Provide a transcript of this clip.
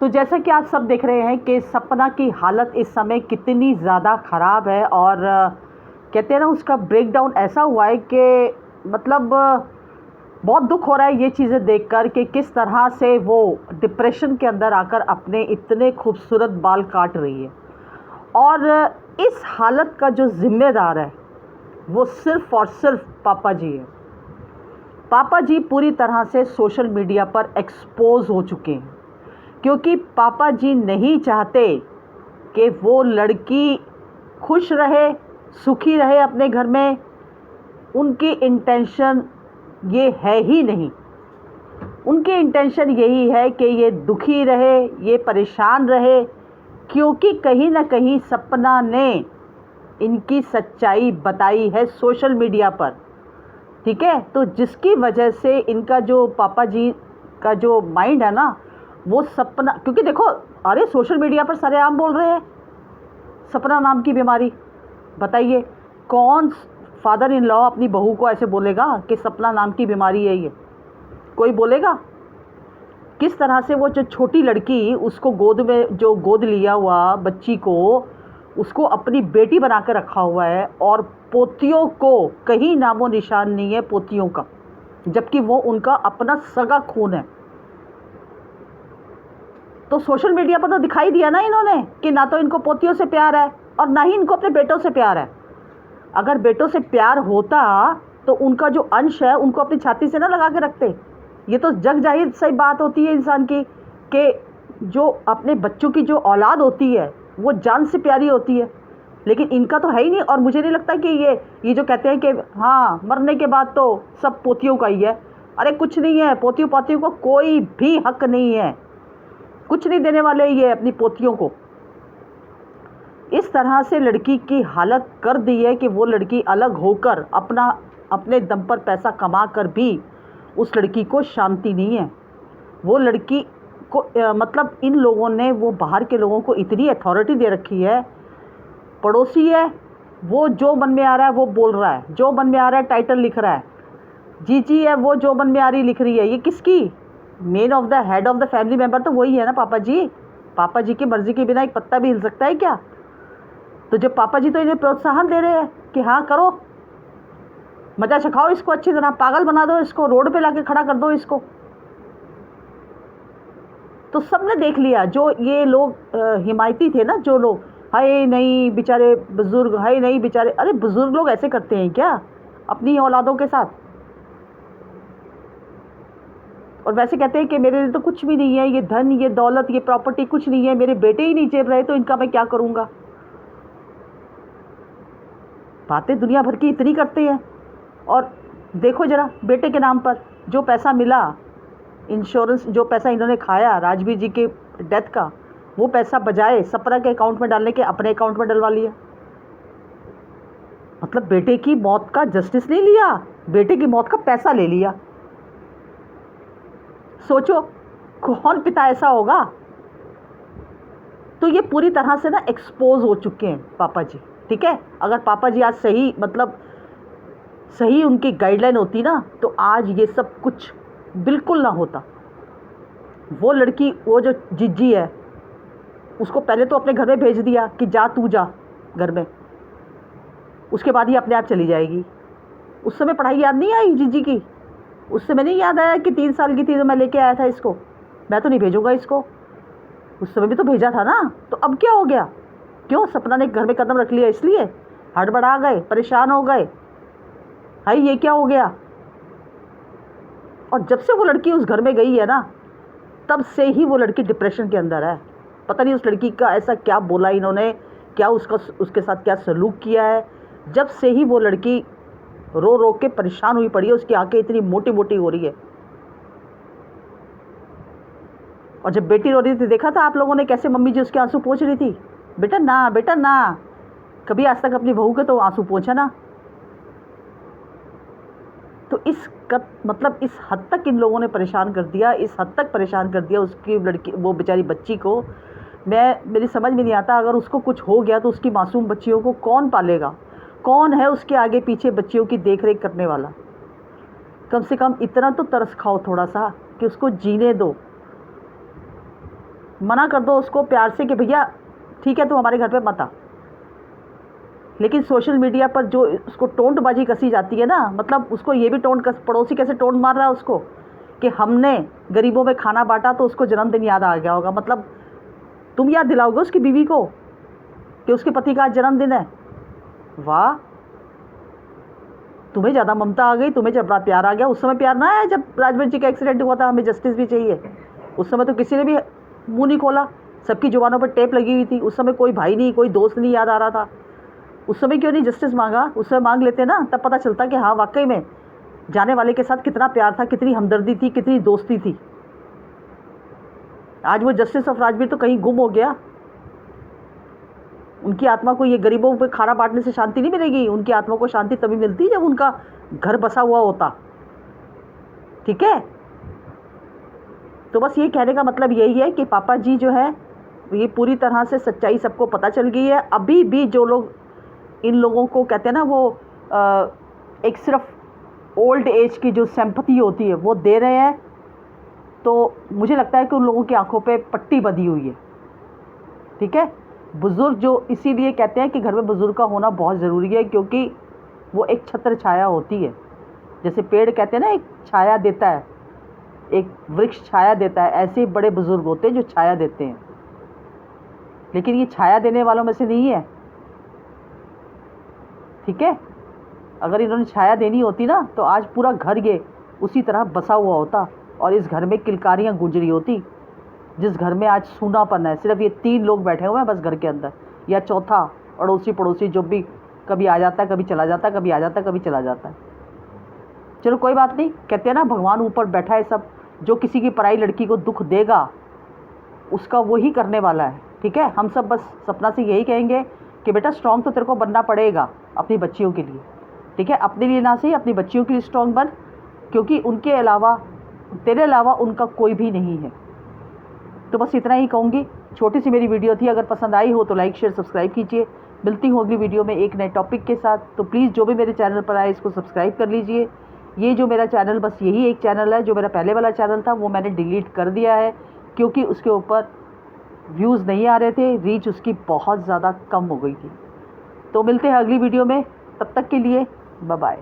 तो जैसा कि आप सब देख रहे हैं कि सपना की हालत इस समय कितनी ज़्यादा ख़राब है और कहते हैं ना उसका ब्रेकडाउन ऐसा हुआ है कि मतलब बहुत दुख हो रहा है ये चीज़ें देखकर कि किस तरह से वो डिप्रेशन के अंदर आकर अपने इतने खूबसूरत बाल काट रही है। और इस हालत का जो ज़िम्मेदार है वो सिर्फ़ और सिर्फ पापा जी है। पापा जी पूरी तरह से सोशल मीडिया पर एक्सपोज हो चुके हैं क्योंकि पापा जी नहीं चाहते कि वो लड़की खुश रहे, सुखी रहे अपने घर में। उनकी इंटेंशन ये है ही नहीं। उनकी इंटेंशन यही है कि ये दुखी रहे, ये परेशान रहे, क्योंकि कहीं ना कहीं सपना ने इनकी सच्चाई बताई है सोशल मीडिया पर। ठीक है, तो जिसकी वजह से इनका जो पापा जी का जो माइंड है ना वो सपना, क्योंकि देखो अरे सोशल मीडिया पर सरेआम बोल रहे हैं सपना नाम की बीमारी। बताइए कौन फादर इन लॉ अपनी बहू को ऐसे बोलेगा कि सपना नाम की बीमारी है ये? कोई बोलेगा? किस तरह से वो जो छोटी लड़की उसको गोद में जो गोद लिया हुआ बच्ची को उसको अपनी बेटी बना कर रखा हुआ है और पोतियों को कहीं नामो निशान नहीं है पोतियों का, जबकि वो उनका अपना सगा खून है। तो सोशल मीडिया पर तो दिखाई दिया ना इन्होंने कि ना तो इनको पोतियों से प्यार है और ना ही इनको अपने बेटों से प्यार है। अगर बेटों से प्यार होता तो उनका जो अंश है उनको अपनी छाती से ना लगा के रखते। ये तो जग जाहिर सही बात होती है इंसान की कि जो अपने बच्चों की जो औलाद होती है वो जान से प्यारी होती है, लेकिन इनका तो है ही नहीं। और मुझे नहीं लगता कि ये जो कहते हैं कि हाँ मरने के बाद तो सब पोतियों का ही है, अरे कुछ नहीं है। पोतियों पोतियों को कोई भी हक नहीं है, कुछ नहीं देने वाले ये अपनी पोतियों को। इस तरह से लड़की की हालत कर दी है कि वो लड़की अलग होकर अपने दम पर पैसा कमा कर भी उस लड़की को शांति नहीं है। वो लड़की को मतलब इन लोगों ने, वो बाहर के लोगों को इतनी अथॉरिटी दे रखी है। पड़ोसी है वो जो मन में आ रहा है वो बोल रहा है, जो मन में आ रहा है टाइटल लिख रहा है। जीजी है वो जो मन में आ रही लिख रही है। ये किसकी? Main of the head of the family member तो वही है ना, पापा जी। पापा जी की मर्जी के बिना एक पत्ता भी हिल सकता है क्या? तो जब पापा जी तो इन्हें प्रोत्साहन दे रहे हैं कि हाँ करो, मजा चखाओ इसको, अच्छी तरह पागल बना दो इसको, रोड पे लाके खड़ा कर दो इसको। तो सबने देख लिया, जो ये लोग हिमायती थे ना, जो लोग हाय नहीं बेचारे बुजुर्ग, हाय नहीं बेचारे, अरे बुजुर्ग लोग ऐसे करते हैं क्या अपनी औलादों के साथ? और वैसे कहते हैं कि मेरे लिए तो कुछ भी नहीं है, ये धन, ये दौलत, ये प्रॉपर्टी कुछ नहीं है, मेरे बेटे ही नहीं जेब रहे तो इनका मैं क्या करूँगा। बातें दुनिया भर की इतनी करते हैं। और देखो जरा, बेटे के नाम पर जो पैसा मिला, इंश्योरेंस जो पैसा इन्होंने खाया राजवीर जी के डेथ का, वो पैसा बजाय सपना के अकाउंट में डालने के अपने अकाउंट में डलवा लिया। मतलब बेटे की मौत का जस्टिस नहीं लिया, बेटे की मौत का पैसा ले लिया। सोचो कौन पिता ऐसा होगा। तो ये पूरी तरह से ना एक्सपोज हो चुके हैं पापा जी। ठीक है, अगर पापा जी आज सही मतलब सही उनकी गाइडलाइन होती ना तो आज ये सब कुछ बिल्कुल ना होता। वो लड़की, वो जो जिज्जी है, उसको पहले तो अपने घर में भेज दिया कि जा तू जा घर में, उसके बाद ही अपने आप चली जाएगी। उस समय पढ़ाई याद नहीं आई जिज्जी की? उस समय नहीं याद आया कि 3 साल की थी तो मैं लेके आया था इसको, मैं तो नहीं भेजूंगा इसको? उस समय भी तो भेजा था ना। तो अब क्या हो गया? क्यों सपना ने घर में कदम रख लिया इसलिए हड़बड़ा गए, परेशान हो गए, हाय ये क्या हो गया? और जब से वो लड़की उस घर में गई है ना तब से ही वो लड़की डिप्रेशन के अंदर है। पता नहीं उस लड़की का ऐसा क्या बोला इन्होंने, क्या उसके साथ क्या सलूक किया है। जब से ही वो लड़की रो रो के परेशान हुई पड़ी है, उसकी आंखें इतनी मोटी मोटी हो रही है। और जब बेटी रो रही थी देखा था आप लोगों ने कैसे मम्मी जी उसके आंसू पोंछ रही थी? बेटा ना, बेटा ना, कभी आज तक अपनी बहू के तो आंसू पोंछा ना। तो मतलब इस हद तक इन लोगों ने परेशान कर दिया, इस हद तक परेशान कर दिया उसकी लड़की, वो बेचारी बच्ची को। मेरी समझ में नहीं आता, अगर उसको कुछ हो गया तो उसकी मासूम बच्चियों को कौन पालेगा? कौन है उसके आगे पीछे बच्चियों की देख रेख करने वाला? कम से कम इतना तो तरस खाओ थोड़ा सा कि उसको जीने दो। मना कर दो उसको प्यार से कि भैया ठीक है तू हमारे घर पे मत आ। लेकिन सोशल मीडिया पर जो उसको टोंटबाजी कसी जाती है ना, मतलब उसको ये भी टोंट कस, पड़ोसी कैसे टोंट मार रहा है उसको कि हमने गरीबों में खाना बांटा तो उसको जन्मदिन याद आ गया होगा। मतलब तुम याद दिलाओगे उसकी बीवी को कि उसके पति का आज जन्मदिन है? वाह, तुम्हें ज़्यादा ममता आ गई, तुम्हें ज़्यादा प्यार आ गया। उस समय प्यार ना आया जब राजवीर जी का एक्सीडेंट हुआ था, हमें जस्टिस भी चाहिए। उस समय तो किसी ने भी मुंह नहीं खोला, सबकी जुबानों पर टेप लगी हुई थी। उस समय कोई भाई नहीं, कोई दोस्त नहीं याद आ रहा था। उस समय क्यों नहीं जस्टिस मांगा? उस समय मांग लेते ना, तब पता चलता कि हाँ वाकई में जाने वाले के साथ कितना प्यार था, कितनी हमदर्दी थी, कितनी दोस्ती थी। आज वो जस्टिस ऑफ राजवीर तो कहीं गुम हो गया। उनकी आत्मा को ये गरीबों पे खाना बांटने से शांति नहीं मिलेगी। उनकी आत्मा को शांति तभी मिलती जब उनका घर बसा हुआ होता। ठीक है, तो बस ये कहने का मतलब यही है कि पापा जी जो है ये पूरी तरह से सच्चाई सबको पता चल गई है। अभी भी जो लोग इन लोगों को कहते हैं ना, वो एक सिर्फ ओल्ड एज की जो सिंपैथी होती है वो दे रहे हैं, तो मुझे लगता है कि उन लोगों की आंखों पे पट्टी बंधी हुई है। ठीक है, बुज़ुर्ग जो इसीलिए कहते हैं कि घर में बुज़ुर्ग का होना बहुत ज़रूरी है, क्योंकि वो एक छत्र छाया होती है। जैसे पेड़ कहते हैं ना एक छाया देता है, एक वृक्ष छाया देता है, ऐसे बड़े बुज़ुर्ग होते हैं जो छाया देते हैं। लेकिन ये छाया देने वालों में से नहीं है। ठीक है, अगर इन्होंने छाया देनी होती ना तो आज पूरा घर ये उसी तरह बसा हुआ होता और इस घर में किलकारियाँ गूंज रही होती। जिस घर में आज सूनापन है, सिर्फ ये 3 लोग बैठे हुए हैं बस घर के अंदर, या चौथा अड़ोसी पड़ोसी जो भी कभी आ जाता है, कभी चला जाता है, कभी आ जाता है, कभी चला जाता है। चलो कोई बात नहीं, कहते हैं ना भगवान ऊपर बैठा है सब, जो किसी की पराई लड़की को दुख देगा उसका वो ही करने वाला है। ठीक है, हम सब बस सपना से यही कहेंगे कि बेटा स्ट्रॉन्ग तो तेरे को बनना पड़ेगा अपनी बच्चियों के लिए। ठीक है, अपने लिए ना सही, अपनी बच्चियों के लिए स्ट्रॉन्ग बन, क्योंकि उनके अलावा, तेरे अलावा उनका कोई भी नहीं है। तो बस इतना ही कहूँगी। छोटी सी मेरी वीडियो थी, अगर पसंद आई हो तो लाइक शेयर सब्सक्राइब कीजिए। मिलती हूँ अगली वीडियो में एक नए टॉपिक के साथ। तो प्लीज़ जो भी मेरे चैनल पर आए इसको सब्सक्राइब कर लीजिए। ये जो मेरा चैनल, बस यही एक चैनल है। जो मेरा पहले वाला चैनल था वो मैंने डिलीट कर दिया है, क्योंकि उसके ऊपर व्यूज़ नहीं आ रहे थे, रीच उसकी बहुत ज़्यादा कम हो गई थी। तो मिलते हैं अगली वीडियो में, तब तक के लिए बाय बाय।